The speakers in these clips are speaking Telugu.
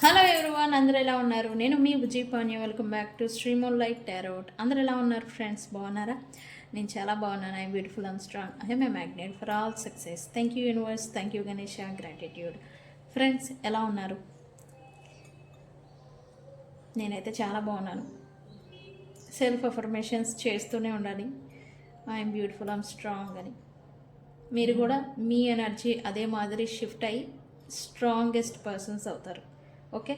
హలో ఎవ్రీవన్, అందరూ ఎలా ఉన్నారు? నేను మీ Bujji Panya. Welcome back to Shrimol light tarot. అందరూ ఎలా ఉన్నారు ఫ్రెండ్స్? బాగున్నారా? నేను చాలా బాగున్నాను. I'm beautiful and strong. I'm a magnet for all success. Thank you universe, thank you Ganesha, gratitude. Friends ఎలా ఉన్నారు? నేనైతే చాలా బాగున్నాను. సెల్ఫ్ అఫర్మేషన్స్ చేస్తూనే ఉండాలి. ఐఎమ్ బ్యూటిఫుల్ అండ్ స్ట్రాంగ్ అని. మీరు కూడా మీ ఎనర్జీ అదే మాదిరి షిఫ్ట్ అయ్యి స్ట్రాంగెస్ట్ పర్సన్స్ అవుతారు. ఓకే,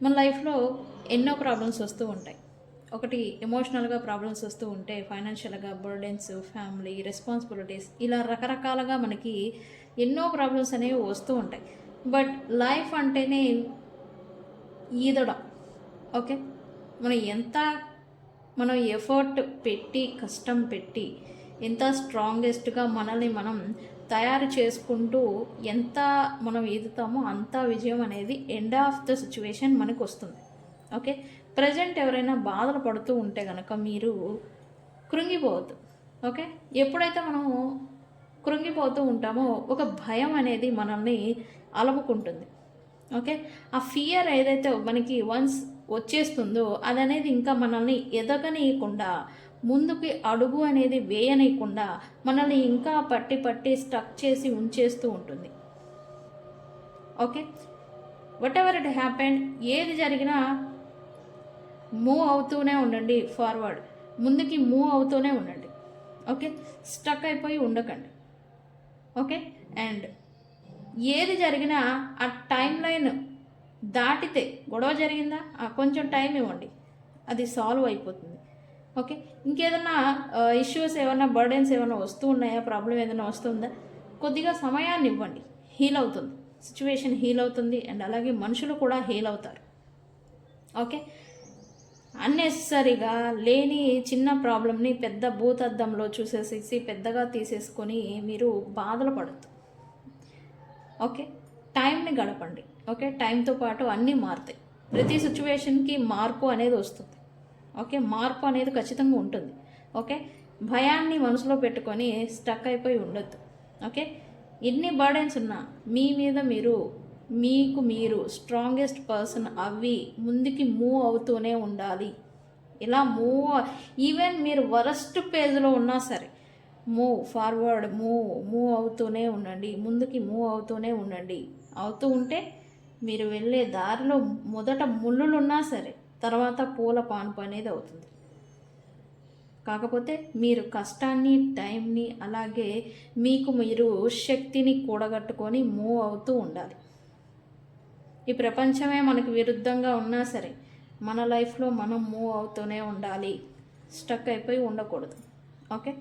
మన లైఫ్లో ఎన్నో ప్రాబ్లమ్స్ వస్తూ ఉంటాయి. ఒకటి ఎమోషనల్గా ప్రాబ్లమ్స్ వస్తూ ఉంటే, ఫైనాన్షియల్గా బర్డెన్స్, ఫ్యామిలీ రెస్పాన్సిబిలిటీస్, ఇలా రకరకాలుగా మనకి ఎన్నో ప్రాబ్లమ్స్ అనేవి వస్తూ ఉంటాయి. బట్ లైఫ్ అంటేనే ఈదడం. ఓకే, మనం ఎఫర్ట్ పెట్టి, కష్టం పెట్టి, ఎంత స్ట్రాంగెస్ట్గా మనల్ని మనం తయారు చేసుకుంటూ ఎంత మనం ఈదుతామో అంత విజయం అనేది ఎండ్ ఆఫ్ ద సిచ్యువేషన్ మనకు వస్తుంది. ఓకే, ప్రజెంట్ ఎవరైనా బాధలు పడుతూ ఉంటే కనుక మీరు కృంగిపోవద్దు. ఓకే, ఎప్పుడైతే మనము కృంగిపోతూ ఉంటామో ఒక భయం అనేది మనల్ని అలముకుంటుంది. ఓకే, ఆ ఫియర్ ఏదైతే మనకి వన్స్ వచ్చేస్తుందో అది అనేది ఇంకా మనల్ని ఎదగనీయకుండా, ముందుకి అడుగు అనేది వేయనీయకుండా మనల్ని ఇంకా పట్టి పట్టి స్టక్ చేసి ఉంచేస్తూ ఉంటుంది. Okay, what ever it happened, ఏది జరిగినా మూవ్ అవుతూనే ఉండండి. ఫార్వర్డ్, ముందుకి మూవ్ అవుతూనే ఉండండి. ఓకే, స్టక్ అయిపోయి ఉండకండి. ఓకే, అండ్ ఏది జరిగినా ఆ టైం లైన్ దాటితే, గొడవ జరిగిందా కొంచెం టైం ఇవ్వండి, అది సాల్వ్ అయిపోతుంది. ఓకే, ఇంకేదన్నా ఇష్యూస్ ఏమైనా బర్డెన్స్ ఏమైనా వస్తూ ఉన్నాయా, ప్రాబ్లం ఏదైనా వస్తుందా, కొద్దిగా సమయాన్ని ఇవ్వండి, హీల్ అవుతుంది, సిచ్యువేషన్ హీల్ అవుతుంది. అండ్ అలాగే మనుషులు కూడా హీల్ అవుతారు. ఓకే, అన్నెసరీగా లేని చిన్న ప్రాబ్లమ్ని పెద్ద భూతద్దంలో చూసేసి పెద్దగా తీసేసుకొని మీరు బాధలు పడద్దు. ఓకే, టైంని గడపండి. ఓకే, టైంతో పాటు అన్నీ మారుతాయి. ప్రతి సిచ్యువేషన్కి మార్పు అనేది వస్తుంది. ఓకే, మార్పు అనేది ఖచ్చితంగా ఉంటుంది. ఓకే, భయాన్ని మనసులో పెట్టుకొని స్టక్ అయిపోయి ఉండొద్దు. ఓకే, ఎన్ని బర్డెన్స్ ఉన్నా మీ మీద మీరు స్ట్రాంగెస్ట్ పర్సన్ అవి ముందుకి మూవ్ అవుతూనే ఉండాలి. ఇలా ఈవెన్ మీరు వరస్ట్ పేజ్లో ఉన్నా సరే మూవ్ ఫార్వర్డ్, మూవ్ అవుతూనే ఉండండి, ముందుకి మూవ్ అవుతూనే ఉండండి. అవుతూ ఉంటే మీరు వెళ్ళే దారిలో మొదట ముళ్ళులు ఉన్నా సరే తర్వాత పూల పాన్పు అనేది అవుతుంది. కాకపోతే మీరు కష్టాన్ని, టైంని, అలాగే మీరు శక్తిని కూడగట్టుకొని మూవ్ అవుతూ ఉండాలి. ఈ ప్రపంచమే మనకు విరుద్ధంగా ఉన్నా సరే మన లైఫ్లో మనం మూవ్ అవుతూనే ఉండాలి, స్టక్ అయిపోయి ఉండకూడదు. ఓకే,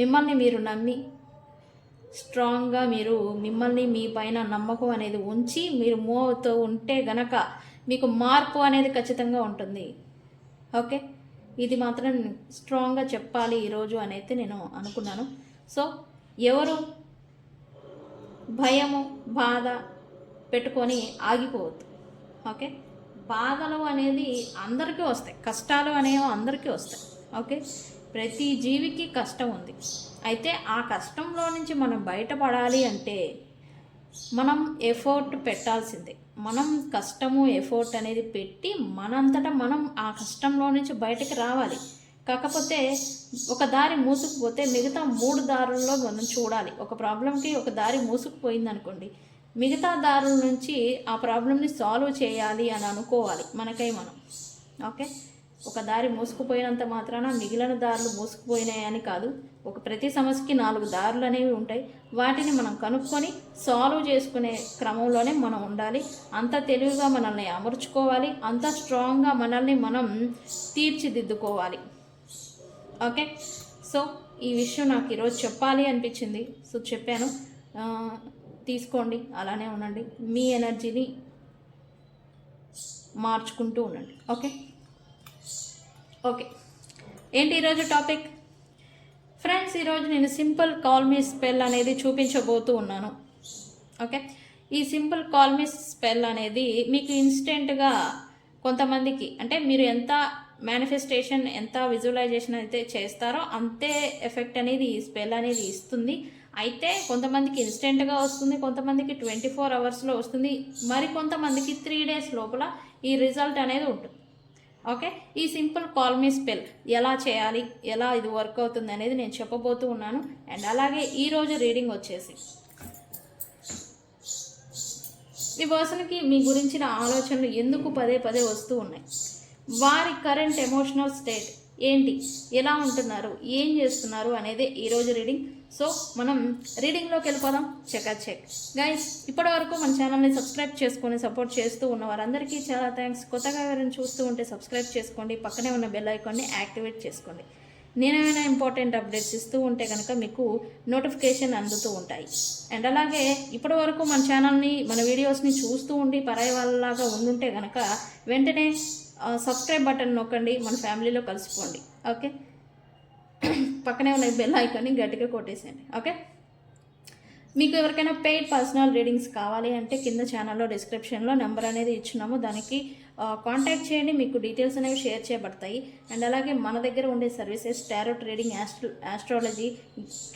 మిమ్మల్ని మీరు నమ్మి స్ట్రాంగ్గా మిమ్మల్ని మీ పైన నమ్మకం అనేది ఉంచి మీరు మూవ్ అవుతూ ఉంటే గనక మీకు మార్పు అనేది ఖచ్చితంగా ఉంటుంది. ఓకే, ఇది మాత్రం స్ట్రాంగ్గా చెప్పాలి ఈరోజు అనేది నేను అనుకున్నాను. సో ఎవరు భయము, బాధ పెట్టుకొని ఆగిపోవద్దు. ఓకే, బాధలు అనేది అందరికీ వస్తాయి, కష్టాలు అనేవి అందరికీ వస్తాయి. ఓకే, ప్రతి జీవికి కష్టం ఉంది. అయితే ఆ కష్టంలో నుంచి మనం బయటపడాలి అంటే మనం ఎఫర్ట్ పెట్టాల్సిందే. మనం కష్టము, ఎఫర్ట్ అనేది పెట్టి మనంతటా మనం ఆ కష్టంలో నుంచి బయటకు రావాలి. కాకపోతే ఒక దారి మూసుకుపోతే మిగతా 3 దారుల్లో మనం చూడాలి. ఒక ప్రాబ్లంకి ఒక దారి మూసుకుపోయింది అనుకోండి, మిగతా దారుల నుంచి ఆ ప్రాబ్లమ్ని సాల్వ్ చేయాలి అని అనుకోవాలి మనకై మనం. ఓకే, ఒక దారి మూసుకుపోయినంత మాత్రాన మిగిలిన దారులు మూసుకుపోయినాయని కాదు. ప్రతి సమస్యకి 4 దారులు అనేవి ఉంటాయి. వాటిని మనం కనుక్కొని సాల్వ్ చేసుకునే క్రమంలోనే మనం ఉండాలి. అంత తెలివిగా మనల్ని అమర్చుకోవాలి, అంత స్ట్రాంగ్గా మనల్ని మనం తీర్చిదిద్దుకోవాలి. ఓకే, సో ఈ విషయం నాకు ఈరోజు చెప్పాలి అనిపించింది. సో చెప్పాను. తీసుకోండి, అలానే ఉండండి, మీ ఎనర్జీని మార్చుకుంటూ ఉండండి. ఓకే ఓకే, ఏంటి ఈరోజు టాపిక్ ఫ్రెండ్స్? ఈరోజు నేను సింపుల్ కాల్ మీ స్పెల్ అనేది చూపించబోతూ ఉన్నాను. ఓకే, ఈ సింపుల్ కాల్ మీ స్పెల్ అనేది మీకు ఇన్స్టెంట్గా కొంతమందికి, అంటే మీరు ఎంత మేనిఫెస్టేషన్, ఎంత విజువలైజేషన్ అయితే చేస్తారో అంతే ఎఫెక్ట్ అనేది ఈ స్పెల్ అనేది ఇస్తుంది. అయితే కొంతమందికి ఇన్స్టెంట్గా వస్తుంది, కొంతమందికి 24 అవర్స్లో వస్తుంది, మరి కొంతమందికి 3 డేస్ లోపల ఈ రిజల్ట్ అనేది ఉంటుంది. ఓకే, ఈ సింపుల్ కాల్ మీ స్పెల్ ఎలా చేయాలి, ఎలా ఇది వర్క్ అవుతుంది అనేది నేను చెప్పబోతూ ఉన్నాను. అండ్ అలాగే ఈరోజు రీడింగ్ వచ్చేసి ఈ పర్సన్కి మీ గురించిన ఆలోచనలు ఎందుకు పదే పదే వస్తూ ఉన్నాయి, వారి కరెంట్ ఎమోషనల్ స్టేట్ ఏంటి, ఎలా ఉంటున్నారు, ఏం చేస్తున్నారు అనేది ఈరోజు రీడింగ్. సో మనం రీడింగ్లోకి వెళ్ళిపోదాం. చెక్ గైస్, ఇప్పటి వరకు మన ఛానల్ని సబ్స్క్రైబ్ చేసుకొని సపోర్ట్ చేస్తూ ఉన్న వారందరికీ చాలా థ్యాంక్స్. కొత్తగా ఎవరైనా చూస్తూ ఉంటే సబ్స్క్రైబ్ చేసుకోండి, పక్కనే ఉన్న బెల్ ఐకాన్ని యాక్టివేట్ చేసుకోండి. నేనేమైనా ఇంపార్టెంట్ అప్డేట్స్ ఇస్తూ ఉంటే కనుక మీకు నోటిఫికేషన్ అందుతూ ఉంటాయి. అండ్ అలాగే ఇప్పటి వరకు మన ఛానల్ని, మన వీడియోస్ని చూస్తూ ఉండి పరాయి వాళ్ళలాగా ఉండుంటే కనుక వెంటనే సబ్స్క్రైబ్ బటన్ నొక్కండి, మన ఫ్యామిలీలో కలిసిపోండి. ఓకే, పక్కనే ఉన్న బెల్ ఐకాన్ని గట్టిగా కొట్టేసేయండి. ఓకే, మీకు ఎవరికైనా పెయిడ్ పర్సనల్ రీడింగ్స్ కావాలి అంటే కింద ఛానల్లో డిస్క్రిప్షన్లో నెంబర్ అనేది ఇచ్చినాము, దానికి కాంటాక్ట్ చేయండి, మీకు డీటెయిల్స్ అనేవి షేర్ చేయబడతాయి. అండ్ అలాగే మన దగ్గర ఉండే services tarot reading, astrology,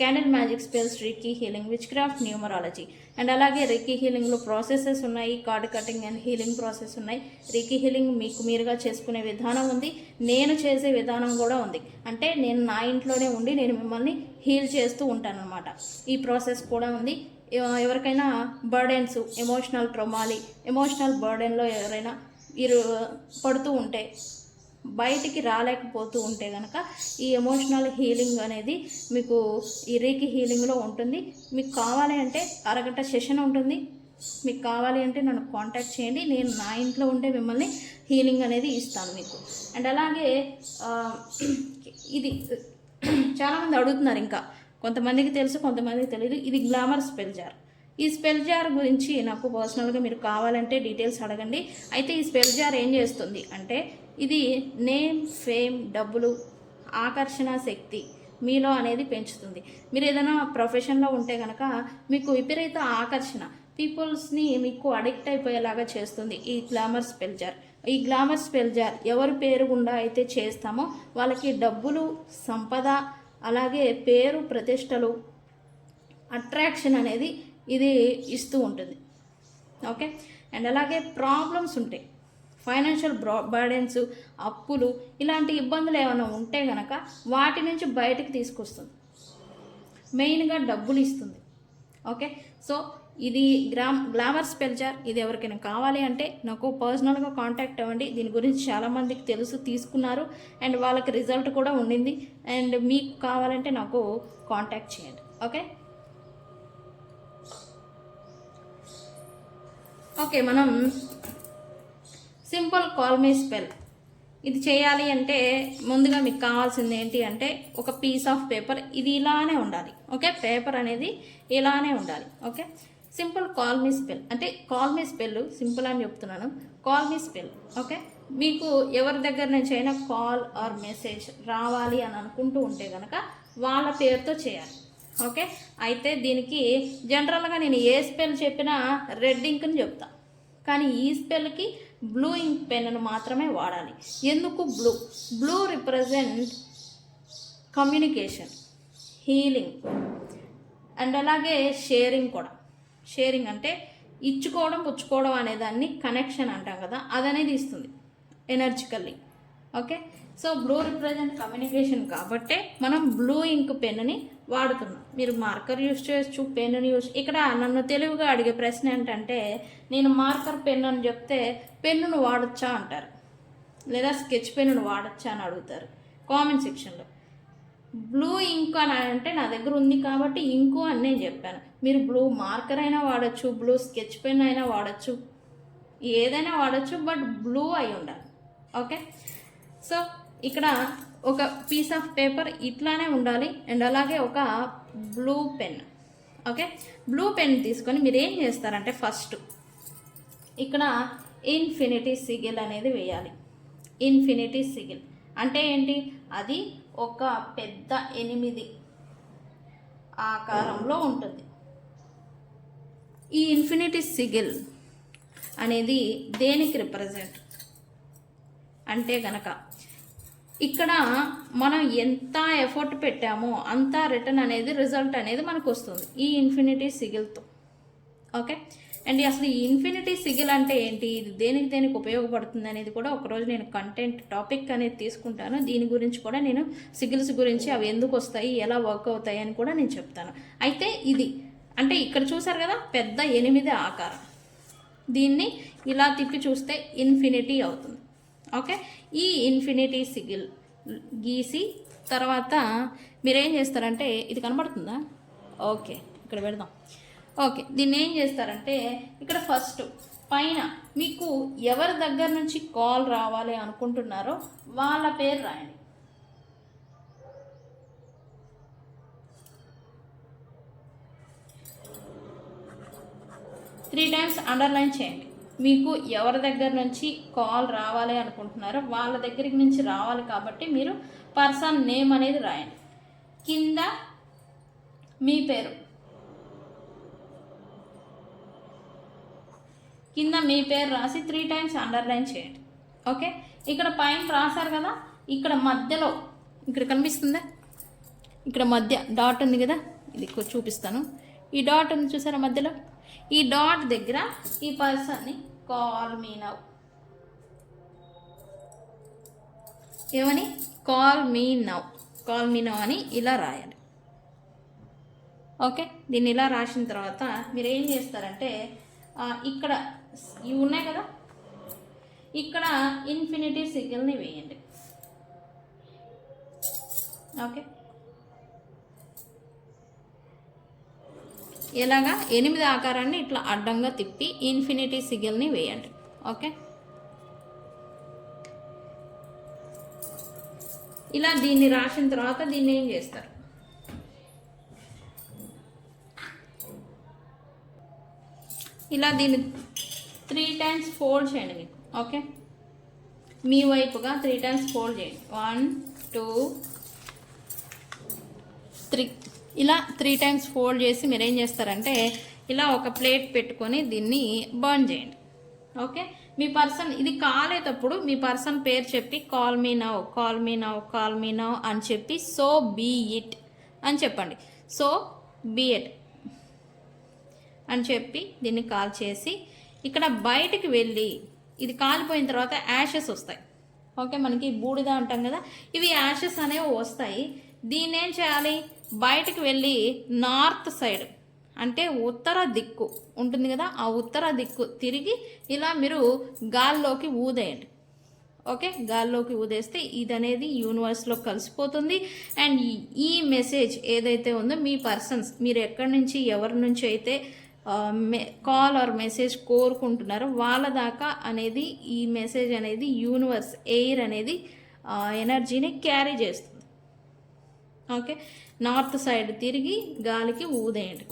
candle magic spells, reiki healing, which craft, numerology. And అలాగే రీకీ హీలింగ్లో ప్రాసెసెస్ ఉన్నాయి, card cutting and healing process ఉన్నాయి. రీకీ హీలింగ్ మీకు మీరుగా చేసుకునే విధానం ఉంది, నేను చేసే విధానం కూడా ఉంది. అంటే నేను నా ఇంట్లోనే ఉండి నేను మిమ్మల్ని హీల్ చేస్తూ ఉంటానన్నమాట. ఈ ప్రాసెస్ కూడా ఉంది. ఎవరికైనా బర్డెన్స్, ఎమోషనల్ ట్రోమాలి, ఎమోషనల్ బర్డెన్లో ఎవరైనా పడుతూ ఉంటే, బయటికి రాలేకపోతూ ఉంటే కనుక ఈ ఎమోషనల్ హీలింగ్ అనేది మీకు ఈ రీకి హీలింగ్లో ఉంటుంది. మీకు కావాలి అంటే అరగంట సెషన్ ఉంటుంది. మీకు కావాలి అంటే నన్ను కాంటాక్ట్ చేయండి, నేను నా ఇంట్లో ఉంటే మిమ్మల్ని హీలింగ్ అనేది ఇస్తాను మీకు. అండ్ అలాగే ఇది చాలామంది అడుగుతున్నారు, ఇంకా కొంతమందికి తెలుసు, కొంతమందికి తెలియదు. ఇది గ్లామర్ స్పెల్ జార్. ఈ స్పెల్ జార్ గురించి నాకు పర్సనల్గా మీరు కావాలంటే డీటెయిల్స్ అడగండి. అయితే ఈ స్పెల్ జార్ ఏం చేస్తుంది అంటే, ఇది నేమ్, ఫేమ్, డబ్బులు, ఆకర్షణ శక్తి మీలో అనేది పెంచుతుంది. మీరు ఏదైనా ప్రొఫెషన్లో ఉంటే కనుక మీకు విపరీత ఆకర్షణ, పీపుల్స్ని మీకు అడిక్ట్ అయిపోయేలాగా చేస్తుంది ఈ గ్లామర్ స్పెల్ జార్. ఈ గ్లామర్ స్పెల్ జార్ ఎవరి పేరు గుండా అయితే చేస్తామో వాళ్ళకి డబ్బులు, సంపద, అలాగే పేరు, ప్రతిష్టలు, అట్రాక్షన్ అనేది ఇది ఇస్తూ ఉంటుంది. ఓకే, అండ్ అలాగే ప్రాబ్లమ్స్ ఉంటాయి, ఫైనాన్షియల్ బర్డెన్స్, అప్పులు, ఇలాంటి ఇబ్బందులు ఏమైనా ఉంటే కనుక వాటి నుంచి బయటకు తీసుకొస్తుంది. మెయిన్గా డబ్బులు ఇస్తుంది. ఓకే, సో ఇది గ్లామర్ స్పెల్ జార్. ఇది ఎవరికైనా కావాలి అంటే నాకు పర్సనల్గా కాంటాక్ట్ అవ్వండి. దీని గురించి చాలామందికి తెలుసు, తీసుకున్నారు, అండ్ వాళ్ళకి రిజల్ట్ కూడా ఉండింది. అండ్ మీకు కావాలంటే నాకు కాంటాక్ట్ చేయండి. ఓకే, ఓకే, మనం సింపుల్ కాల్ మీ స్పెల్ ఇది చేయాలి అంటే ముందుగా మీకు కావాల్సింది ఏంటి అంటే ఒక పీస్ ఆఫ్ పేపర్. ఇది ఇలానే ఉండాలి. ఓకే, పేపర్ అనేది ఇలానే ఉండాలి. Okay, simple call me spell అంటే కాల్ మీ స్పెల్ సింపుల్ అని చెప్తున్నాను. Call me spell. ఓకే, మీకు ఎవరి దగ్గర నుంచి అయినా కాల్ ఆర్ మెసేజ్ రావాలి అని అనుకుంటూ ఉంటే కనుక వాళ్ళ పేరుతో చేయాలి. ఓకే, అయితే దీనికి జనరల్గా నేను ఏ స్పెల్ చెప్పినా రెడ్ ఇంక్ని చెప్తా, కానీ ఈ స్పెల్కి బ్లూ ఇంక్ పెన్ను మాత్రమే వాడాలి. ఎందుకు blue? Blue represent communication, healing, and అలాగే షేరింగ్ కూడా. షేరింగ్ అంటే ఇచ్చుకోవడం, పుచ్చుకోవడం అనే దాన్ని కనెక్షన్ అంటాం కదా, అదనేది ఇస్తుంది energetically. Okay, so blue represent communication కాబట్టే మనం బ్లూ ఇంక్ పెన్నుని వాడుతున్నాం. మీరు మార్కర్ యూజ్ చేయొచ్చు, పెన్నుని యూజ్. ఇక్కడ నన్ను తెలివిగా అడిగే ప్రశ్న ఏంటంటే, నేను మార్కర్ పెన్ను అని చెప్తే పెన్నును వాడచ్చా అంటారు, లేదా స్కెచ్ పెన్నును వాడచ్చా అని అడుగుతారు కామెంట్ సెక్షన్లో. బ్లూ ఇంక్ అని అంటే నా దగ్గర ఉంది కాబట్టి ఇంకు అని నేను చెప్పాను. మీరు బ్లూ మార్కర్ అయినా వాడచ్చు, బ్లూ స్కెచ్ పెన్ అయినా వాడచ్చు, ఏదైనా వాడచ్చు, బట్ బ్లూ అయి ఉండాలి. ఓకే, సో ఇక్కడ ఒక పీస్ ఆఫ్ పేపర్ ఇట్లానే ఉండాలి, అండ్ అలాగే ఒక blue pen. Okay, blue pen తీసుకొని మీరు ఏం చేస్తారంటే ఫస్ట్ ఇక్కడ ఇన్ఫినిటీ సిగిల్ అనేది వేయాలి. ఇన్ఫినిటీ సిగిల్ అంటే ఏంటి? అది ఒక పెద్ద 8 ఆకారంలో ఉంటుంది. ఈ ఇన్ఫినిటీ సిగిల్ అనేది దేనికి రిప్రజెంట్ అంటే గనక ఇక్కడ మనం ఎంత ఎఫర్ట్ పెట్టామో అంత రిటర్న్ అనేది రిజల్ట్ అనేది మనకు వస్తుంది ఈ ఇన్ఫినిటీ సిగిల్తో. ఓకే, అండ్ అసలు ఈ ఇన్ఫినిటీ సిగిల్ అంటే ఏంటి, ఇది దేనికి దేనికి ఉపయోగపడుతుంది అనేది కూడా ఒకరోజు నేను కంటెంట్ టాపిక్ అనేది తీసుకుంటాను. దీని గురించి కూడా నేను సిగిల్స్ గురించి అవి ఎందుకు వస్తాయి, ఎలా వర్క్ అవుతాయి అని కూడా నేను చెప్తాను. అయితే ఇది అంటే ఇక్కడ చూసారు కదా పెద్ద 8 ఆకారం, దీన్ని ఇలా తిప్పి చూస్తే ఇన్ఫినిటీ అవుతుంది. ఓకే, ఈ ఇన్ఫినిటీ సిగిల్ గీసి తర్వాత మీరేం చేస్తారంటే, ఇది కనబడుతుందా? ఓకే, ఇక్కడ పెడదాం. ఓకే, దీన్ని ఏం చేస్తారంటే ఇక్కడ ఫస్ట్ పైన మీకు ఎవరి దగ్గర నుంచి కాల్ రావాలి అనుకుంటున్నారో వాళ్ళ పేరు రాయండి. త్రీ టైమ్స్ అండర్లైన్ చేయండి. మీకు ఎవరి దగ్గర నుంచి కాల్ రావాలి అనుకుంటున్నారో వాళ్ళ దగ్గరికి నుంచి రావాలి కాబట్టి మీరు పర్సన్ నేమ్ అనేది రాయండి. కింద మీ పేరు, కింద మీ పేరు రాసి 3 టైమ్స్ అండర్లైన్ చేయండి. ఓకే, ఇక్కడ పైన రాశారు కదా, ఇక్కడ మధ్యలో ఇక్కడ కనిపిస్తుందా, ఇక్కడ మధ్య డాట్ ఉంది కదా, ఇది చూపిస్తాను. ఈ డాట్ ఉంది చూసారా మధ్యలో, ఈ డాట్ దగ్గర ఈ పర్సన్ని కాల్ మీ నౌ, ఏమని call me now, call me now అని ఇలా రాయాలి. ఓకే, దీన్ని ఇలా రాసిన తర్వాత మీరు ఏం చేస్తారంటే ఇక్కడ ఇవి ఉన్నాయి కదా, ఇక్కడ ఇన్ఫినిటీ సిగిల్ని వేయండి. ఓకే, ఇలాగా 8 ఆకారాన్ని ఇట్లా అడ్డంగా తిప్పి ఇన్ఫినిటీ సిగిల్ని వేయండి. ఓకే, ఇలా దీన్ని రాసిన తర్వాత దీన్ని ఏం చేస్తారు, ఇలా దీన్ని 3 టైమ్స్ ఫోల్డ్ చేయండి మీకు. ఓకే, మీ వైపుగా 3 టైమ్స్ ఫోల్డ్ చేయండి. 1 2 3 ఇలా 3 టైమ్స్ ఫోల్డ్ చేసి మీరు ఏం చేస్తారంటే ఇలా ఒక ప్లేట్ పెట్టుకొని దీన్ని బర్న్ చేయండి. ఓకే, మీ పర్సన్ ఇది కాలేటప్పుడు మీ పర్సన్ పేరు చెప్పి call me now, call me now, call me now అని చెప్పి సో బీ ఇట్ అని చెప్పండి. సో బీ ఇట్ అని చెప్పి దీన్ని కాల్ చేసి ఇక్కడ బయటికి వెళ్ళి, ఇది కాలిపోయిన తర్వాత యాషెస్ వస్తాయి. ఓకే, మనకి బూడిద అంటాం కదా, ఇవి యాషెస్ అనేవి వస్తాయి. దీన్ని ఏం చేయాలి, బయటికి వెళ్ళి నార్త్ సైడ్ అంటే ఉత్తర దిక్కు ఉంటుంది కదా, ఆ ఉత్తర దిక్కు తిరిగి ఇలా మీరు గాల్లోకి ఊదేయండి. ఓకే, గాల్లోకి ఊదేస్తే ఇది అనేది యూనివర్స్లో కలిసిపోతుంది. అండ్ ఈ మెసేజ్ ఏదైతే ఉందో మీ పర్సన్స్ మీరు ఎక్కడి నుంచి ఎవరి నుంచి అయితే కాల్ ఆర్ మెసేజ్ కోరుకుంటున్నారో వాళ్ళ దాకా అనేది ఈ మెసేజ్ అనేది యూనివర్స్ ఎయిర్ అనేది ఎనర్జీని క్యారీ చేస్తుంది. ఓకే, నార్త్ సైడ్ తిరిగి గాలికి ఊదేయండి,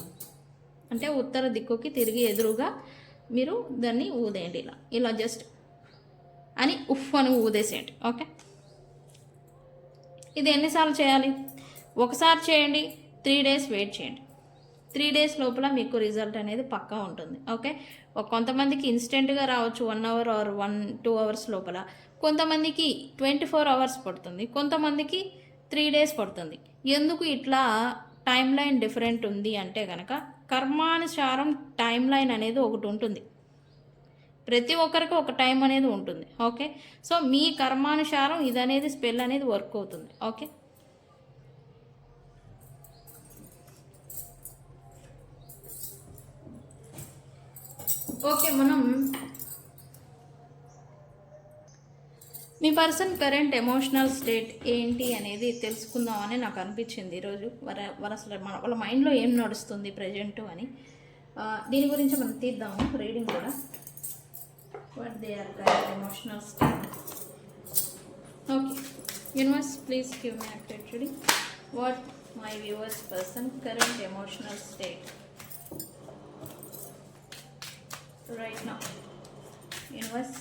అంటే ఉత్తర దిక్కుకి తిరిగి ఎదురుగా మీరు దాన్ని ఊదేయండి. ఇలా ఇలా జస్ట్ అని ఉఫ్ అని ఊదేసేయండి. ఓకే, ఇది ఎన్నిసార్లు చేయాలి, ఒకసారి చేయండి, 3 డేస్ వెయిట్ చేయండి. 3 డేస్ లోపల మీకు రిజల్ట్ అనేది పక్కా ఉంటుంది. ఓకే, కొంతమందికి ఇన్స్టెంట్గా రావచ్చు 1 అవర్ ఆర్ 1-2 అవర్స్ లోపల, కొంతమందికి 24 అవర్స్ పడుతుంది, కొంతమందికి 3 డేస్ పడుతుంది. ఎందుకు ఇట్లా టైం లైన్ డిఫరెంట్ ఉంది అంటే కనుక కర్మానుసారం టైం లైన్ అనేది ఒకటి ఉంటుంది, ప్రతి ఒక్కరికి ఒక టైం అనేది ఉంటుంది. ఓకే, సో మీ కర్మానుసారం ఇది అనేది స్పెల్ అనేది వర్క్ అవుతుంది. ఓకే, ఓకే, మనం మీ పర్సన్ కరెంట్ ఎమోషనల్ స్టేట్ ఏంటి అనేది తెలుసుకుందామని నాకు అనిపించింది ఈరోజు. అసలు వాళ్ళ మైండ్లో ఏం నడుస్తుంది ప్రజెంట్ అని, దీని గురించి మనం తీద్దాము రీడింగ్ కూడా. What they are current emotional state. Okay, universe please give me accurate reading. What my viewers person current emotional state right now. Universe,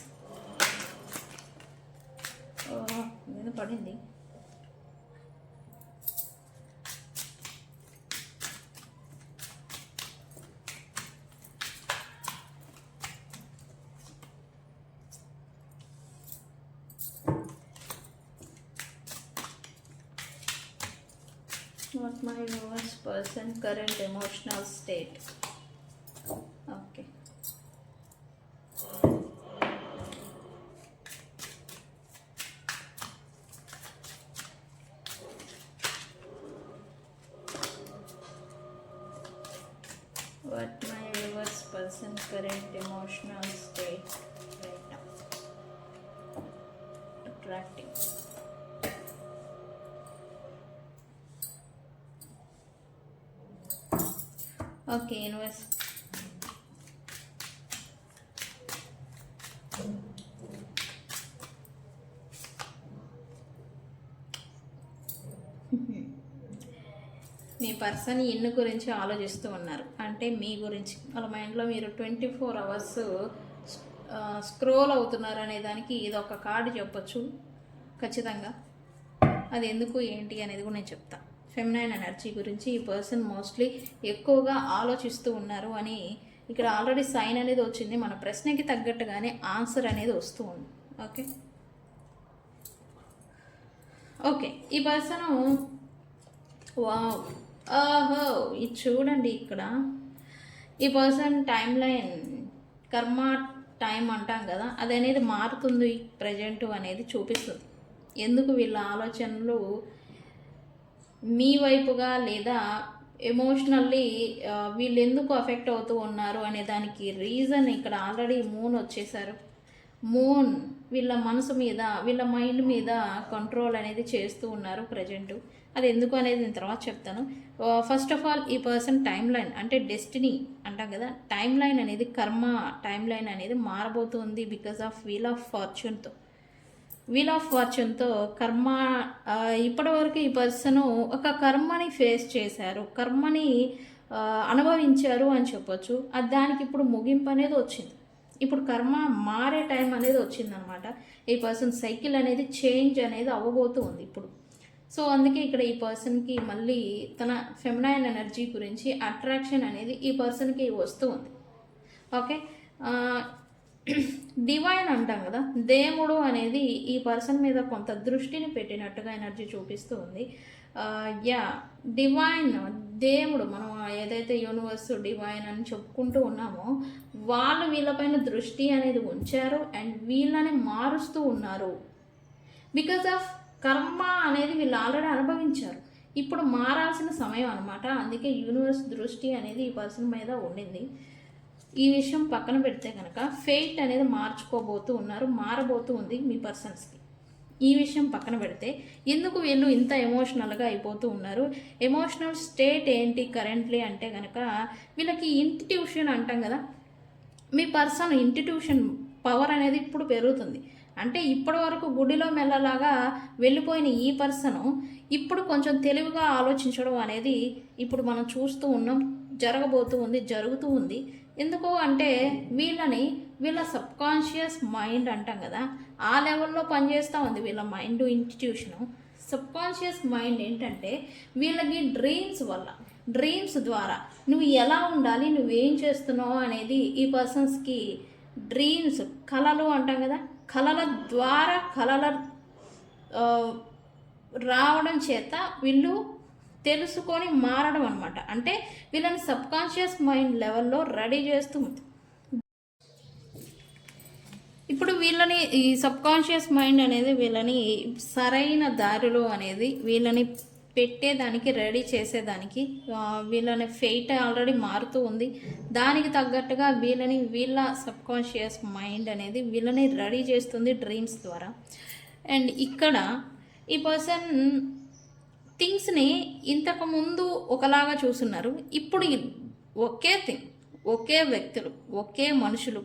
ఇది పడింది. What my viewers person current emotional state. Okay. What my viewers person current emotional state right now. Attracting. Okay, universe. Me person ఇన్ను గురించి ఆలోచిస్తూ ఉన్నారు, అంటే మీ గురించి వాళ్ళ మైండ్లో మీరు 24 అవర్స్ స్క్రోల్ అవుతున్నారు అనే దానికి ఇది ఒక కార్డు చెప్పొచ్చు ఖచ్చితంగా. అది ఎందుకు ఏంటి అనేది కూడా నేను చెప్తా. ఫెమినైన్ ఎనర్జీ గురించి ఈ పర్సన్ మోస్ట్లీ ఎక్కువగా ఆలోచిస్తూ ఉన్నారు అని ఇక్కడ ఆల్రెడీ సైన్ అనేది వచ్చింది. మన ప్రశ్నకి తగ్గట్టుగానే ఆన్సర్ అనేది వస్తూ ఉంది. ఓకే ఓకే ఈ పర్సను వావ్, ఓహో ఇది చూడండి. ఇక్కడ ఈ పర్సన్ టైం లైన్ కర్మ టైం అంటాం కదా, అది అనేది మారుతుంది ప్రజెంట్ అనేది చూపిస్తుంది. ఎందుకు వీళ్ళ ఆలోచనలు మీ వైపుగా లేదా ఎమోషనల్లీ వీళ్ళు ఎందుకు అఫెక్ట్ అవుతూ ఉన్నారు అనే దానికి రీజన్ ఇక్కడ ఆల్రెడీ మూన్ వచ్చేసారు. మూన్ వీళ్ళ మనసు మీద వీళ్ళ మైండ్ మీద కంట్రోల్ అనేది చేస్తూ ఉన్నారు ప్రజెంట్. అది ఎందుకు అనేది నేను తర్వాత చెప్తాను. ఫస్ట్ ఆఫ్ ఆల్ ఈ పర్సన్ టైం లైన్ అంటే డెస్టినీ అంటాం కదా, టైం లైన్ అనేది కర్మ టైం లైన్ అనేది మారబోతుంది బికాస్ ఆఫ్ వీల్ ఆఫ్ ఫార్చ్యూన్తో. వీల్ ఆఫ్ ఫార్చ్యూన్తో కర్మ ఇప్పటివరకు ఈ పర్సను ఒక కర్మని ఫేస్ చేశారు, కర్మని అనుభవించారు అని చెప్పొచ్చు. దానికి ఇప్పుడు ముగింపు అనేది వచ్చింది. ఇప్పుడు కర్మ మారే టైం అనేది వచ్చిందనమాట. ఈ పర్సన్ సైకిల్ అనేది చేంజ్ అనేది అవ్వబోతూ ఉంది ఇప్పుడు. సో అందుకే ఇక్కడ ఈ పర్సన్కి మళ్ళీ తన ఫెమినైన్ ఎనర్జీ గురించి అట్రాక్షన్ అనేది ఈ పర్సన్కి వస్తూ ఉంది. ఓకే డివైన్ అంటాం కదా, దేవుడు అనేది ఈ పర్సన్ మీద కొంత దృష్టిని పెట్టినట్టుగా ఎనర్జీ చూపిస్తూ ఉంది. యా డివైన్ దేవుడు, మనం ఏదైతే యూనివర్స్ డివైన్ అని చెప్పుకుంటూ ఉన్నామో వాళ్ళు వీళ్ళపైన దృష్టి అనేది ఉంచారు అండ్ వీళ్ళని మారుస్తూ ఉన్నారు. బికాజ్ ఆఫ్ కర్మ అనేది వీళ్ళు ఆల్రెడీ అనుభవించారు, ఇప్పుడు మారాల్సిన సమయం అనమాట. అందుకే యూనివర్స్ దృష్టి అనేది ఈ పర్సన్ మీద ఉండింది. ఈ విషయం పక్కన పెడితే కనుక ఫేట్ అనేది మార్చుకోబోతూ ఉన్నారు, మారబోతూ ఉంది మీ పర్సన్స్కి. ఈ విషయం పక్కన పెడితే ఎందుకు వీళ్ళు ఇంత ఎమోషనల్గా అయిపోతూ ఉన్నారు, ఎమోషనల్ స్టేట్ ఏంటి కరెంట్లీ అంటే కనుక వీళ్ళకి ఇంటిట్యూషన్ అంటాం కదా, మీ పర్సన్ ఇంటిట్యూషన్ పవర్ అనేది ఇప్పుడు పెరుగుతుంది. అంటే ఇప్పటి వరకు గుడిలో మెల్లలాగా వెళ్ళిపోయిన ఈ పర్సను ఇప్పుడు కొంచెం తెలివిగా ఆలోచించడం అనేది ఇప్పుడు మనం చూస్తూ ఉన్నాం, జరగబోతూ ఉంది, జరుగుతూ ఉంది. ఎందుకు అంటే వీళ్ళ సబ్కాన్షియస్ మైండ్ అంటాం కదా, ఆ లెవెల్లో పనిచేస్తూ ఉంది వీళ్ళ మైండ్ ఇన్స్టిట్యూషను. సబ్కాన్షియస్ మైండ్ ఏంటంటే వీళ్ళకి డ్రీమ్స్ ద్వారా నువ్వు ఎలా ఉండాలి, నువ్వేం చేస్తున్నావు అనేది ఈ పర్సన్స్కి డ్రీమ్స్, కళలు అంటాం కదా, కళల ద్వారా రావడం చేత వీళ్ళు తెలుసుకొని మారడం అనమాట. అంటే వీళ్ళని సబ్కాన్షియస్ మైండ్ లెవెల్లో రెడీ చేస్తుంది. ఇప్పుడు వీళ్ళని ఈ సబ్కాన్షియస్ మైండ్ అనేది వీళ్ళని సరైన దారిలో అనేది వీళ్ళని పెట్టేదానికి రెడీ చేసేదానికి వీళ్ళని ఫెయిట్ ఆల్రెడీ మారుతూ ఉంది. దానికి తగ్గట్టుగా వీళ్ళ సబ్కాన్షియస్ మైండ్ అనేది వీళ్ళని రెడీ చేస్తుంది డ్రీమ్స్ ద్వారా. అండ్ ఇక్కడ ఈ పర్సన్ థింగ్స్ని ఇంతకుముందు ఒకలాగా చూస్తున్నారు, ఇప్పుడు ఒకే థింగ్, ఒకే వ్యక్తులు, ఒకే మనుషులు,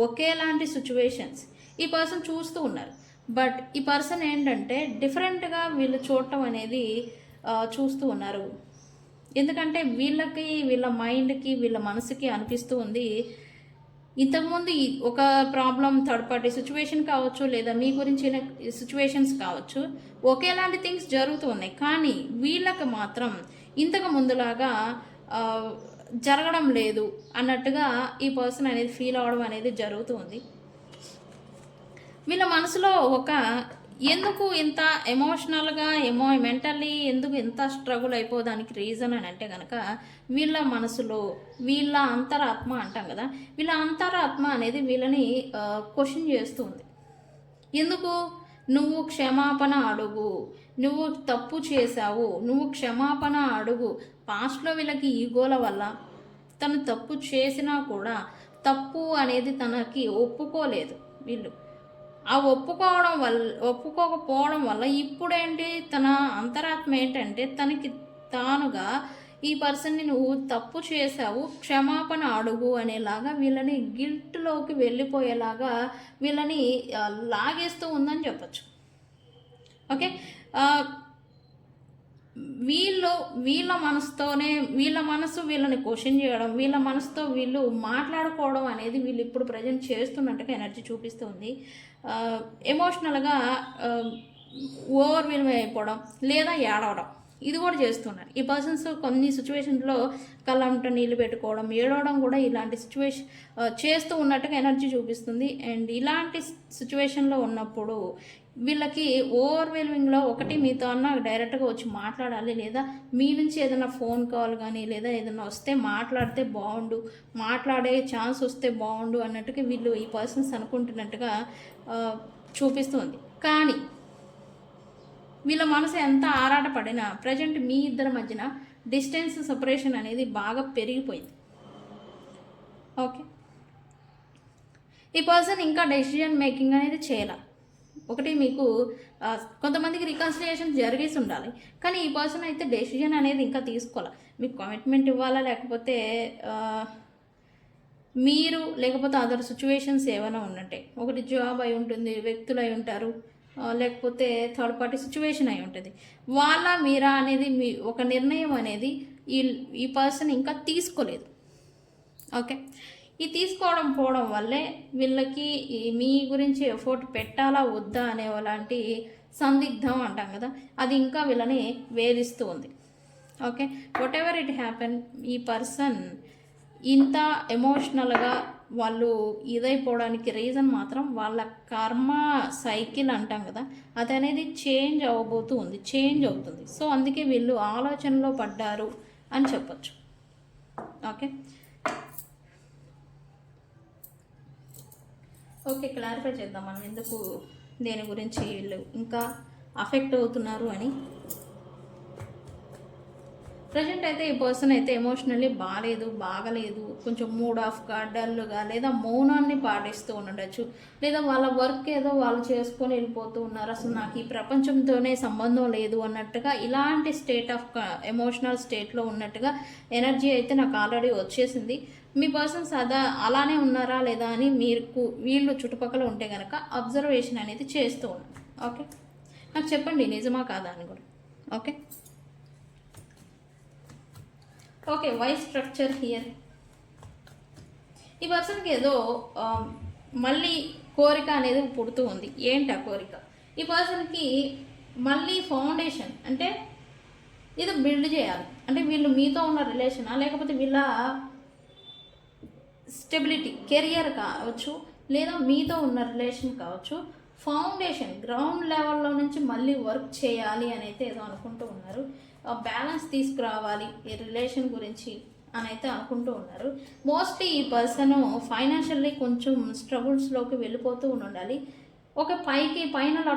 ఒకేలాంటి సిచ్యువేషన్స్ ఈ పర్సన్ చూస్తూ ఉన్నారు. బట్ ఈ పర్సన్ ఏంటంటే డిఫరెంట్గా వీళ్ళు చూడటం అనేది చూస్తూ ఉన్నారు. ఎందుకంటే వీళ్ళ మైండ్కి వీళ్ళ మనసుకి అనిపిస్తూ ఉంది ఇంతకుముందు ఒక ప్రాబ్లం థర్డ్ పార్టీ సిచ్యువేషన్ కావచ్చు లేదా మీ గురించిన సిచ్యువేషన్స్ కావచ్చు, ఒకేలాంటి థింగ్స్ జరుగుతూ ఉన్నాయి. కానీ వీళ్ళకి మాత్రం ఇంతకు ముందులాగా జరగడం లేదు అన్నట్టుగా ఈ పర్సన్ అనేది ఫీల్ అవ్వడం అనేది జరుగుతూ ఉంది. వీళ్ళ మనసులో ఒక ఎందుకు ఇంత ఎమోషనల్గా మెంటల్లీ ఎందుకు ఇంత స్ట్రగుల్ అయిపోదానికి రీజన్ అని అంటే కనుక వీళ్ళ మనసులో వీళ్ళ అంతరాత్మ అంటాం కదా, వీళ్ళ అంతరాత్మ అనేది వీళ్ళని క్వశ్చన్ చేస్తుంది. ఎందుకు? నువ్వు క్షమాపణ అడుగు, నువ్వు తప్పు చేశావు, నువ్వు క్షమాపణ అడుగు. పాస్ట్లో వీళ్ళకి ఈగోల వల్ల తను తప్పు చేసినా కూడా తప్పు అనేది తనకి ఒప్పుకోలేదు. వీళ్ళు ఆ ఒప్పుకోకపోవడం వల్ల ఇప్పుడేంటి తన అంతరాత్మ ఏంటంటే తనకి తానుగా ఈ పర్సన్ని నువ్వు తప్పు చేశావు క్షమాపణ అడుగు అనేలాగా వీళ్ళని గిల్ట్లోకి వెళ్ళిపోయేలాగా వీళ్ళని లాగేస్తూ ఉందని చెప్పచ్చు. ఓకే, వీళ్ళ మనసు వీళ్ళని క్వశ్చన్ చేయడం, వీళ్ళ మనసుతో వీళ్ళు మాట్లాడుకోవడం అనేది వీళ్ళు ఇప్పుడు ప్రజెంట్ చేస్తున్నట్టుగా ఎనర్జీ చూపిస్తుంది. ఎమోషనల్గా ఓవర్వెల్మ్ అయిపోవడం లేదా ఏడవడం ఇది కూడా చేస్తున్నారు ఈ పర్సన్స్. కొన్ని సిచ్యువేషన్లో కళ్ళంట నీళ్ళు పెట్టుకోవడం, ఏడవడం కూడా ఇలాంటి సిచ్యువేషన్ చేస్తూ ఉన్నట్టుగా ఎనర్జీ చూపిస్తుంది. అండ్ ఇలాంటి సిచ్యువేషన్లో ఉన్నప్పుడు వీళ్ళకి ఓవర్వెల్మింగ్లో ఒకటి మీతో అన్న డైరెక్ట్గా వచ్చి మాట్లాడాలి, లేదా మీ నుంచి ఏదైనా ఫోన్ కాల్ కానీ లేదా ఏదైనా వస్తే మాట్లాడితే బాగుండు, మాట్లాడే ఛాన్స్ వస్తే బాగుండు అన్నట్టుగా వీళ్ళు ఈ పర్సన్స్ అనుకుంటున్నట్టుగా చూపిస్తుంది. కానీ వీళ్ళ మనసు ఎంత ఆరాటపడినా ప్రజెంట్ మీ ఇద్దరి మధ్యన డిస్టెన్స్ సపరేషన్ అనేది బాగా పెరిగిపోయింది. ఓకే, ఈ పర్సన్ ఇంకా డెసిజన్ మేకింగ్ అనేది చేయాలి. ఒకటి మీకు కొంతమందికి రికన్సిలియేషన్ జరిగేసి ఉండాలి, కానీ ఈ పర్సన్ అయితే డెసిజన్ అనేది ఇంకా తీసుకోవాలి. మీకు కమిట్మెంట్ ఇవ్వాలా, లేకపోతే మీరు లేకపోతే అదర్ సిచ్యువేషన్స్ ఏమైనా ఉన్నట్టే. ఒకటి జాబ్ అయి ఉంటుంది, వ్యక్తులు అయి ఉంటారు, లేకపోతే థర్డ్ పార్టీ సిచ్యువేషన్ అయి ఉంటుంది. వాళ్ళ మీరా అనేది మీ ఒక నిర్ణయం అనేది ఈ పర్సన్ ఇంకా తీసుకోలేదు. ఓకే, ఈ తీసుకోవడం పోవడం వల్లే వీళ్ళకి మీ గురించి ఎఫర్ట్ పెట్టాలా వద్దా అనే అలాంటి సందిగ్ధం అంటాం కదా, అది ఇంకా వీళ్ళని వేధిస్తూ ఉంది. Okay, what ever it happen, ఈ పర్సన్ ఇంత ఎమోషనల్గా వాళ్ళు ఇదైపోవడానికి రీజన్ మాత్రం వాళ్ళ కర్మ సైకిల్ అంటాం కదా, అది అనేది చేంజ్ అవ్వబోతూ ఉంది, చేంజ్ అవుతుంది. సో అందుకే వీళ్ళు ఆలోచనలో పడ్డారు అని చెప్పచ్చు. ఓకే ఓకే క్లారిఫై చేద్దాం మనం ఎందుకు దేని గురించి వీళ్ళు ఇంకా అఫెక్ట్ అవుతున్నారు అని. ప్రజెంట్ అయితే ఈ పర్సన్ అయితే ఎమోషనల్లీ బాగలేదు, కొంచెం మూడ్ ఆఫ్గా, డల్గా, లేదా మౌనాన్ని పాటిస్తూ ఉండొచ్చు, లేదా వాళ్ళ వర్క్ ఏదో వాళ్ళు చేసుకొని వెళ్ళిపోతూ ఉన్నారు, అసలు నాకు ఈ ప్రపంచంతోనే సంబంధం లేదు అన్నట్టుగా ఇలాంటి స్టేట్ ఆఫ్ ఎమోషనల్ స్టేట్లో ఉన్నట్టుగా ఎనర్జీ అయితే నాకు ఆల్రెడీ వచ్చేసింది. మీ పర్సన్స్ అలానే ఉన్నారా లేదా అని వీళ్ళు చుట్టుపక్కల ఉంటే కనుక అబ్జర్వేషన్ అనేది చేస్తూ ఉన్నారు. ఓకే, నాకు చెప్పండి నిజమా కాదా అని కూడా. Okay okay why structure here, ఈ పర్సన్కి ఏదో మళ్ళీ కోరిక అనేది పుడుతూ ఉంది. ఏంటి ఆ కోరిక? ఈ పర్సన్కి మళ్ళీ ఫౌండేషన్ అంటే ఏదో బిల్డ్ చేయాలి. అంటే వీళ్ళు మీతో ఉన్న రిలేషనా, లేకపోతే వీళ్ళ స్టెబిలిటీ కెరియర్ కావచ్చు, లేదా మీతో ఉన్న రిలేషన్ కావచ్చు, ఫౌండేషన్ గ్రౌండ్ లెవెల్లో నుంచి మళ్ళీ వర్క్ చేయాలి అని అయితే ఏదో అనుకుంటూ ఉన్నారు. బ్యాలెన్స్ తీసుకురావాలి ఈ రిలేషన్ గురించి అని అయితే అనుకుంటూ ఉన్నారు. మోస్ట్లీ ఈ పర్సన్ ఫైనాన్షియల్లీ కొంచెం స్ట్రగుల్స్లోకి వెళ్ళిపోతూ ఉండాలి. ఒక పైన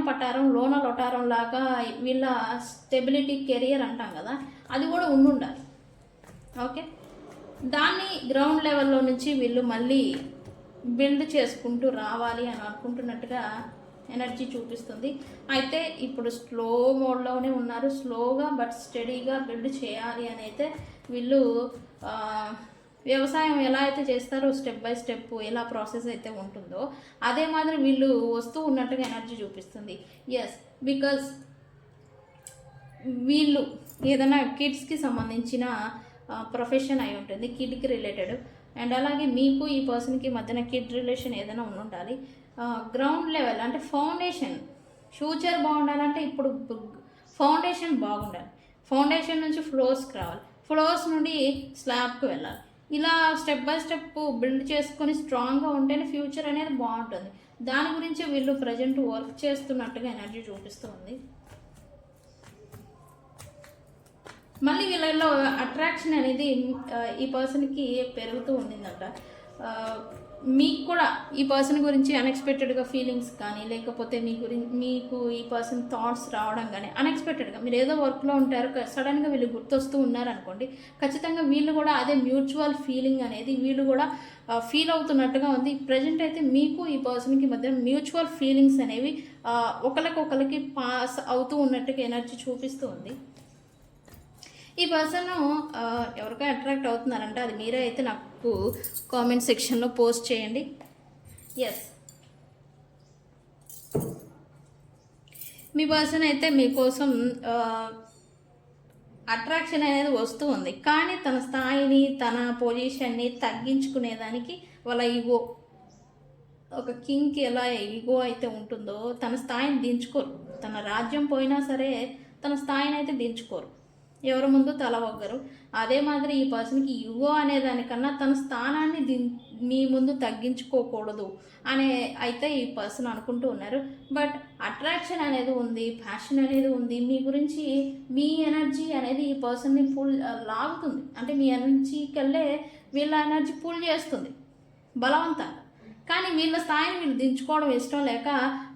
పట్టారం లోన లొటారం లాగా వీళ్ళ స్టెబిలిటీ కెరియర్ అంటాం కదా, అది కూడా ఉండాలి. ఓకే, దాన్ని గ్రౌండ్ లెవెల్లో నుంచి వీళ్ళు మళ్ళీ బిల్డ్ చేసుకుంటూ రావాలి అని అనుకుంటున్నట్టుగా ఎనర్జీ చూపిస్తుంది. అయితే ఇప్పుడు స్లో మోడ్లోనే ఉన్నారు, స్లోగా బట్ స్టడీగా బిల్డ్ చేయాలి అని అయితే వీళ్ళు వ్యవసాయం ఎలా అయితే చేస్తారో స్టెప్ బై స్టెప్ ఎలా ప్రాసెస్ అయితే ఉంటుందో అదే మాదిరి వీళ్ళు వస్తూ ఉన్నట్టుగా ఎనర్జీ చూపిస్తుంది. ఎస్, బికాజ్ వీళ్ళు ఏదైనా కిడ్స్కి సంబంధించిన ప్రొఫెషన్ అయి ఉంటుంది, కిడ్కి రిలేటెడ్. అండ్ అలాగే మీకు ఈ పర్సన్కి మధ్యన కిడ్ రిలేషన్ ఏదైనా ఉండాలి. గ్రౌండ్ లెవెల్ అంటే ఫౌండేషన్, ఫ్యూచర్ బాగుండాలంటే ఇప్పుడు ఫౌండేషన్ బాగుండాలి. ఫౌండేషన్ నుంచి ఫ్లోర్స్కి రావాలి, ఫ్లోర్స్ నుండి స్లాబ్కి వెళ్ళాలి. ఇలా స్టెప్ బై స్టెప్ బిల్డ్ చేసుకొని స్ట్రాంగ్గా ఉంటేనే ఫ్యూచర్ అనేది బాగుంటుంది. దాని గురించి వీళ్ళు ప్రజెంట్ వర్క్ చేస్తున్నట్టుగా ఎనర్జీ చూపిస్తుంది. మళ్ళీ వీళ్ళలో అట్రాక్షన్ అనేది ఈ పర్సన్కి పెరుగుతూ ఉండిందంట. మీకు కూడా ఈ పర్సన్ గురించి అన్ఎక్స్పెక్టెడ్గా ఫీలింగ్స్ కానీ, లేకపోతే మీకు ఈ పర్సన్ థాట్స్ రావడం కానీ అన్ఎక్స్పెక్టెడ్గా మీరు ఏదో వర్క్లో ఉంటారు, సడన్గా వీళ్ళు గుర్తొస్తూ ఉన్నారనుకోండి, ఖచ్చితంగా వీళ్ళు కూడా అదే మ్యూచువల్ ఫీలింగ్ అనేది వీళ్ళు కూడా ఫీల్ అవుతున్నట్టుగా ఉంది. ప్రజెంట్ అయితే మీకు ఈ పర్సన్కి మధ్య మ్యూచువల్ ఫీలింగ్స్ అనేవి ఒకరికి పాస్ అవుతూ ఉన్నట్టుగా ఎనర్జీ చూపిస్తూ ఉంది. ఈ పర్సన్ ఎవరికైనా అట్రాక్ట్ అవుతున్నారంటే అది మీరే అయితే నాకు కామెంట్ సెక్షన్లో పోస్ట్ చేయండి. ఎస్, మీ పర్సన్ అయితే మీకోసం అట్రాక్షన్ అనేది వస్తూ ఉంది. కానీ తన స్థాయిని, తన పొజిషన్ని తగ్గించుకునేదానికి వాళ్ళ ఈగో, ఒక కింగ్కి ఎలా ఈగో అయితే ఉంటుందో తన స్థాయిని దించుకోరు. తన రాజ్యం పోయినా సరే తన స్థాయిని అయితే దించుకోరు, ఎవరి ముందు తల ఒగ్గరు. అదే మాదిరి ఈ పర్సన్కి ఈగో అనే దానికన్నా తన స్థానాన్ని మీ ముందు తగ్గించుకోకూడదు అనే అయితే ఈ పర్సన్ అనుకుంటూ ఉన్నారు. బట్ అట్రాక్షన్ అనేది ఉంది, ప్యాషన్ అనేది ఉంది. మీ గురించి మీ ఎనర్జీ అనేది ఈ పర్సన్ని లాగుతుంది. అంటే మీ ఎనర్జీకి వెళ్ళే వీళ్ళ ఎనర్జీ పుల్ చేస్తుంది బలవంతంగా. కానీ వీళ్ళ స్థాయిని వీళ్ళు దించుకోవడం ఇష్టం లేక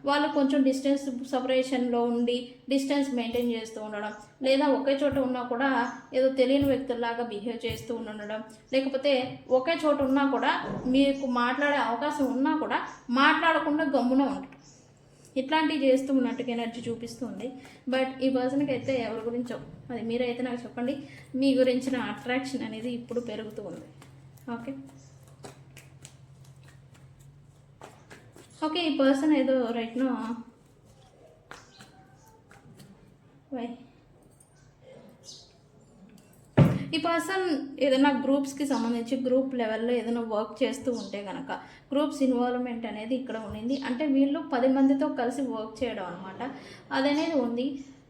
వాళ్ళు కొంచెం డిస్టెన్స్ సపరేషన్లో ఉండి డిస్టెన్స్ మెయింటైన్ చేస్తూ ఉండడం, లేదా ఒకే చోట ఉన్నా కూడా ఏదో తెలియని వ్యక్తుల్లాగా బిహేవ్ చేస్తూ ఉండడం, లేకపోతే ఒకే చోట ఉన్నా కూడా మీకు మాట్లాడే అవకాశం ఉన్నా కూడా మాట్లాడకుండా గమ్మున ఉండటం, ఇట్లాంటివి చేస్తూ ఉన్నట్టుగా ఎనర్జీ చూపిస్తుంది. బట్ ఈ పర్సన్కి అయితే ఎవరి గురించో అది మీరైతే నాకు చెప్పండి. మీ గురించిన అట్రాక్షన్ అనేది ఇప్పుడు పెరుగుతూ ఉంది. ఓకే, ఈ పర్సన్ ఏదో రైట్నో ఈ పర్సన్ ఏదైనా గ్రూప్స్కి సంబంధించి గ్రూప్ లెవెల్లో ఏదైనా వర్క్ చేస్తూ ఉంటే కనుక గ్రూప్స్ ఇన్వాల్వ్మెంట్ అనేది ఇక్కడ ఉండింది. అంటే వీళ్ళు 10 మందితో కలిసి వర్క్ చేయడం అనమాట, అదనేది ఉంది.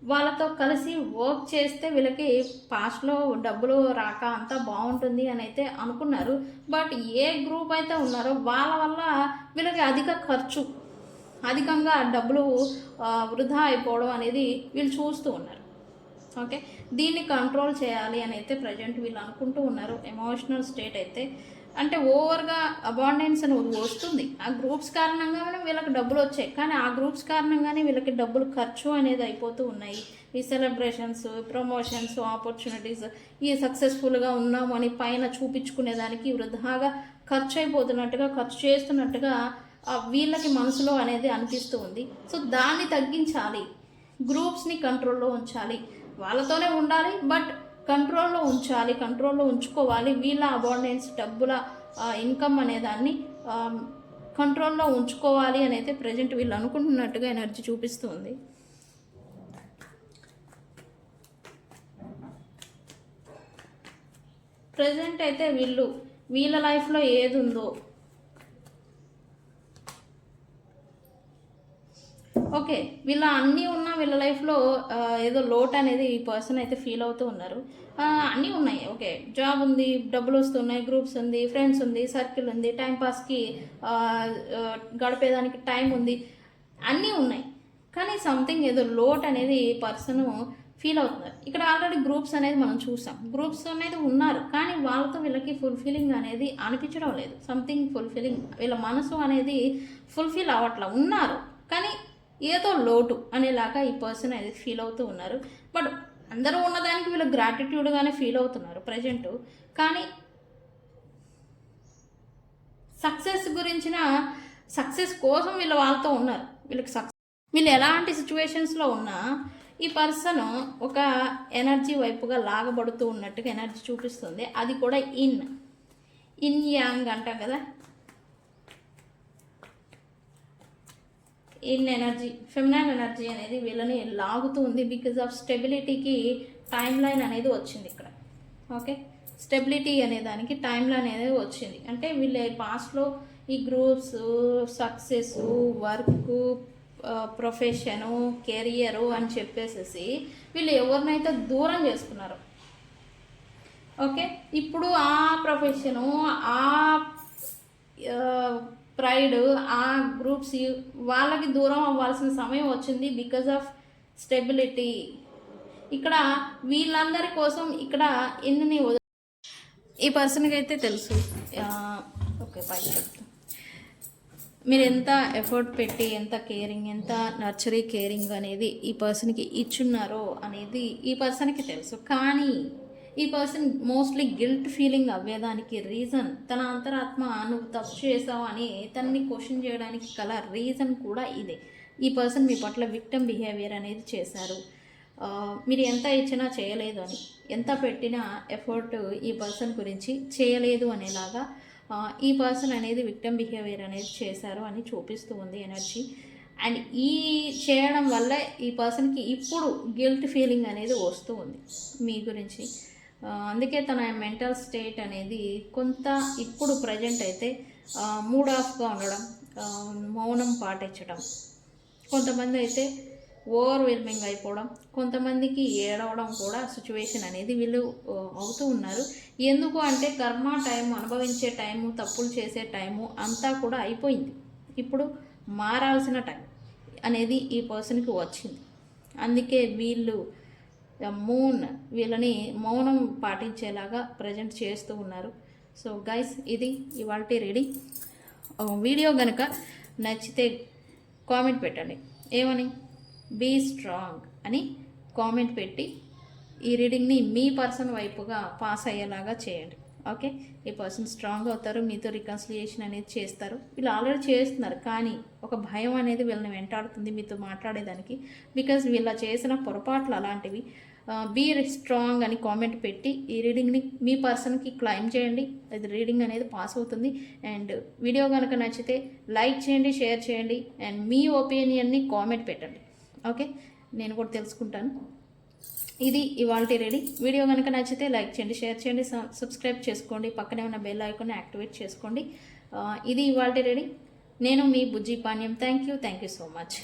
వాళ్ళతో కలిసి వర్క్ చేస్తే వీళ్ళకి పాస్ట్లో డబ్బులు రాక అంతా బాగుంటుంది అని అయితే అనుకున్నారు. బట్ ఏ గ్రూప్ అయితే ఉన్నారో వాళ్ళ వల్ల వీళ్ళకి అధికంగా డబ్బులు వృధా అయిపోవడం అనేది వీళ్ళు చూస్తూ ఉన్నారు. ఓకే, దీన్ని కంట్రోల్ చేయాలి అని అయితే ప్రజెంట్ వీళ్ళు అనుకుంటూ ఉన్నారు. ఎమోషనల్ స్టేట్ అయితే అంటే ఓవర్గా అబాండెన్స్ అనేది వస్తుంది. ఆ గ్రూప్స్ కారణంగానే వీళ్ళకి డబ్బులు వచ్చాయి, కానీ ఆ గ్రూప్స్ కారణంగానే వీళ్ళకి డబ్బులు ఖర్చు అనేది అయిపోతూ ఉన్నాయి. ఈ సెలబ్రేషన్స్, ప్రమోషన్స్, ఆపర్చునిటీస్, ఈ సక్సెస్ఫుల్గా ఉన్నాము అని పైన చూపించుకునేదానికి వృధాగా ఖర్చు అయిపోతున్నట్టుగా, ఖర్చు చేస్తున్నట్టుగా వీళ్ళకి మనసులో అనేది అనిపిస్తూ ఉంది. సో దాన్ని తగ్గించాలి, గ్రూప్స్ని కంట్రోల్లో ఉంచాలి, వాళ్ళతోనే ఉండాలి బట్ కంట్రోల్లో ఉంచాలి, కంట్రోల్లో ఉంచుకోవాలి. వీళ్ళ అబాండెన్స్, డబ్బుల ఇన్కమ్ అనేదాన్ని కంట్రోల్లో ఉంచుకోవాలి అని అయితే ప్రజెంట్ వీళ్ళు అనుకుంటున్నట్టుగా ఎనర్జీ చూపిస్తుంది. ప్రజెంట్ అయితే వీళ్ళ లైఫ్లో ఏది ఉందో, ఓకే, వీళ్ళ అన్నీ ఉన్నా వీళ్ళ లైఫ్లో ఏదో లోటు అనేది ఈ పర్సన్ అయితే ఫీల్ అవుతూ ఉన్నారు. అన్నీ ఉన్నాయి, ఓకే, జాబ్ ఉంది, డబ్బులు వస్తున్నాయి, గ్రూప్స్ ఉంది, ఫ్రెండ్స్ ఉంది, సర్కిల్ ఉంది, టైంపాస్కి గడిపేదానికి టైం ఉంది, అన్నీ ఉన్నాయి. కానీ సంథింగ్ ఏదో లోటు అనేది ఈ పర్సన్ ఫీల్ అవుతున్నారు. ఇక్కడ ఆల్రెడీ గ్రూప్స్ అనేది మనం చూసాం, గ్రూప్స్ అనేది ఉన్నారు, కానీ వాళ్ళతో వీళ్ళకి ఫుల్ఫిల్లింగ్ అనేది అనిపించడం లేదు. సంథింగ్ ఫుల్ఫిల్లింగ్, వీళ్ళ మనసు అనేది ఫుల్ఫిల్ అవ్వట్లా, ఉన్నారు కానీ ఏదో లోటు అనేలాగా ఈ పర్సన్ అనేది ఫీల్ అవుతూ ఉన్నారు. బట్ అందరూ ఉన్నదానికి వీళ్ళు గ్రాటిట్యూడ్గానే ఫీల్ అవుతున్నారు ప్రజెంట్. కానీ సక్సెస్ కోసం వీళ్ళు వాళ్ళతో ఉన్నారు. వీళ్ళు ఎలాంటి సిచ్యువేషన్స్లో ఉన్నా ఈ పర్సన్ ఒక ఎనర్జీ వైపుగా లాగబడుతూ ఉన్నట్టుగా ఎనర్జీ చూపిస్తుంది. అది కూడా ఇన్ యాంగ్ అంటాం కదా, ఇన్ ఎనర్జీ, ఫెమినైన్ ఎనర్జీ అనేది వీళ్ళని లాగుతూ ఉంది. బికాజ్ ఆఫ్ స్టెబిలిటీకి టైం లైన్ అనేది వచ్చింది ఇక్కడ. ఓకే, స్టెబిలిటీ అనే దానికి టైం లైన్ అనేది వచ్చింది. అంటే వీళ్ళ పాస్ట్లో ఈ groups, success, work, profession, career అని చెప్పేసి వీళ్ళు ఎవరినైతే దూరం చేసుకున్నారు, ఓకే, ఇప్పుడు ఆ ప్రొఫెషను, ఆ ప్రైడ్, ఆ గ్రూప్స్ వాళ్ళకి దూరం అవ్వాల్సిన సమయం వచ్చింది బికాజ్ ఆఫ్ స్టెబిలిటీ. ఇక్కడ వీళ్ళందరి కోసం ఇక్కడ ఎన్ని ఈ పర్సన్కి అయితే తెలుసు. ఓకే, పైకి చెప్తా. మీరు ఎంత ఎఫర్ట్ పెట్టి, ఎంత కేరింగ్, ఎంత నర్చరీ కేరింగ్ అనేది ఈ పర్సన్కి ఇచ్చున్నారో అనేది ఈ పర్సన్కి తెలుసు. కానీ ఈ పర్సన్ మోస్ట్లీ గిల్ట్ ఫీలింగ్ అవ్వేదానికి రీజన్, తన అంతరాత్మ నువ్వు తప్పు చేసావు అని తనని క్వశ్చన్ చేయడానికి గల రీజన్ కూడా ఇదే. ఈ పర్సన్ మీ పట్ల విక్టిమ్ బిహేవియర్ అనేది చేశారు. మీరు ఎంత ఇచ్చినా చేయలేదు అని, ఎంత పెట్టినా ఎఫర్ట్ ఈ పర్సన్ గురించి చేయలేదు అనేలాగా ఈ పర్సన్ అనేది విక్టిమ్ బిహేవియర్ అనేది చేశారు అని చూపిస్తూ ఉంది ఎనర్జీ. అండ్ ఈ చేయడం వల్ల ఈ పర్సన్కి ఇప్పుడు గిల్ట్ ఫీలింగ్ అనేది వస్తూ ఉంది మీ గురించి. అందుకే తన మెంటల్ స్టేట్ అనేది కొంత ఇప్పుడు ప్రజెంట్ అయితే మూడ్ ఆఫ్గా ఉండడం, మౌనం పాటించడం, కొంతమంది అయితే ఓవర్వెల్మింగ్ అయిపోవడం, కొంతమందికి ఏడవడం కూడా సిచ్యువేషన్ అనేది వీళ్ళు అవుతూ ఉన్నారు. ఎందుకు అంటే కర్మ టైము, అనుభవించే టైము, తప్పులు చేసే టైము అంతా కూడా అయిపోయింది. ఇప్పుడు మారాల్సిన టైం అనేది ఈ పర్సన్కి వచ్చింది. అందుకే వీళ్ళు మూన్ వీళ్ళని మౌనం పాటించేలాగా ప్రజెంట్ చేస్తూ ఉన్నారు. సో గైస్, ఇది ఇవాల్టి రీడింగ్. వీడియో కనుక నచ్చితే కామెంట్ పెట్టండి. ఏమని? బీ స్ట్రాంగ్ అని కామెంట్ పెట్టి ఈ రీడింగ్ని మీ పర్సన్ వైపుగా పాస్ అయ్యేలాగా చేయండి. ఓకే, ఈ పర్సన్ స్ట్రాంగ్ అవుతారు, మీతో రికన్సిలియేషన్ అనేది చేస్తారు. వీళ్ళు ఆల్రెడీ చేస్తున్నారు, కానీ ఒక భయం అనేది వీళ్ళని వెంటాడుతుంది మీతో మాట్లాడేదానికి. బికాజ్ వీళ్ళ చేసిన పొరపాట్లు అలాంటివి. బీ స్ట్రాంగ్ అని కామెంట్ పెట్టి ఈ రీడింగ్ని మీ పర్సన్కి క్లైమ్ చేయండి. అది రీడింగ్ అనేది పాస్ అవుతుంది. అండ్ వీడియో కనుక నచ్చితే లైక్ చేయండి, షేర్ చేయండి, అండ్ మీ ఒపీనియన్ని కామెంట్ పెట్టండి. ఓకే, నేను కూడా తెలుసుకుంటాను. ఇది ఇవాల్టి రీడింగ్. వీడియో కనుక నచ్చితే లైక్ చేయండి, షేర్ చేయండి, సబ్స్క్రైబ్ చేసుకోండి, పక్కనే ఉన్న బెల్ ఐకాన్ని యాక్టివేట్ చేసుకోండి. ఇది ఇవాల్టి రీడింగ్. నేను మీ Bujji Panyam. Thank you so much.